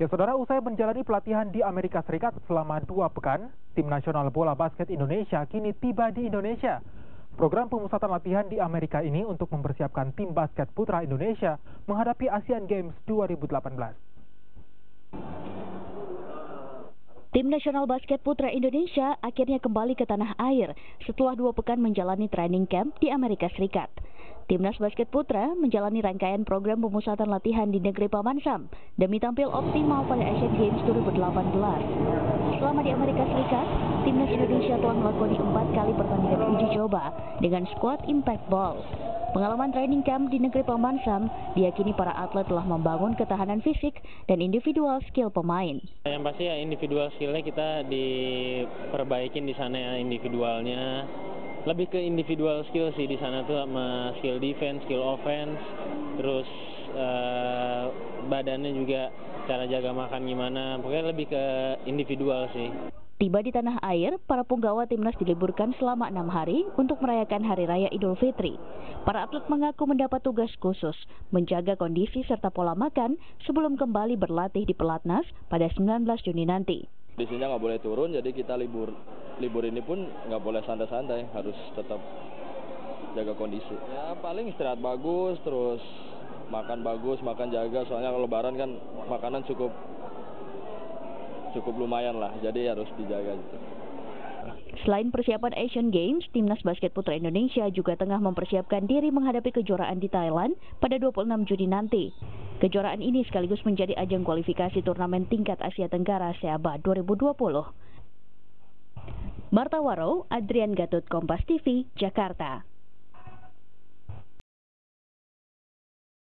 Ya, saudara, usai menjalani pelatihan di Amerika Serikat selama 2 pekan, tim nasional bola basket Indonesia kini tiba di Indonesia. Program pemusatan latihan di Amerika ini untuk mempersiapkan tim basket putra Indonesia menghadapi Asian Games 2018. Tim nasional basket putra Indonesia akhirnya kembali ke tanah air setelah 2 pekan menjalani training camp di Amerika Serikat. Timnas basket putra menjalani rangkaian program pemusatan latihan di negeri Paman Sam demi tampil optimal pada Asian Games 2018. Selama di Amerika Serikat, timnas Indonesia telah melakoni 4 kali pertandingan uji coba dengan skuad Impact Ball. Pengalaman training camp di negeri Paman Sam diyakini para atlet telah membangun ketahanan fisik dan individual skill pemain. Yang pasti ya individual skillnya kita diperbaikin di sana ya, individualnya. Lebih ke individual skill sih di sana tuh, sama skill defense, skill offense, terus badannya juga, cara jaga makan gimana, pokoknya lebih ke individual sih. Tiba di tanah air, para punggawa timnas diliburkan selama 6 hari untuk merayakan Hari Raya Idul Fitri. Para atlet mengaku mendapat tugas khusus, menjaga kondisi serta pola makan sebelum kembali berlatih di Pelatnas pada 19 Juni nanti. Kondisinya nggak boleh turun, jadi kita libur ini pun nggak boleh santai-santai, harus tetap jaga kondisi. Ya paling istirahat bagus, terus makan bagus, makan jaga, soalnya kalau Lebaran kan makanan cukup lumayan lah, jadi harus dijaga gitu. Selain persiapan Asian Games, timnas basket putra Indonesia juga tengah mempersiapkan diri menghadapi kejuaraan di Thailand pada 26 Juni nanti. Kejuaraan ini sekaligus menjadi ajang kualifikasi turnamen tingkat Asia Tenggara SEABA 2020. Marta Waro, Adrian Gatut, Kompas TV, Jakarta.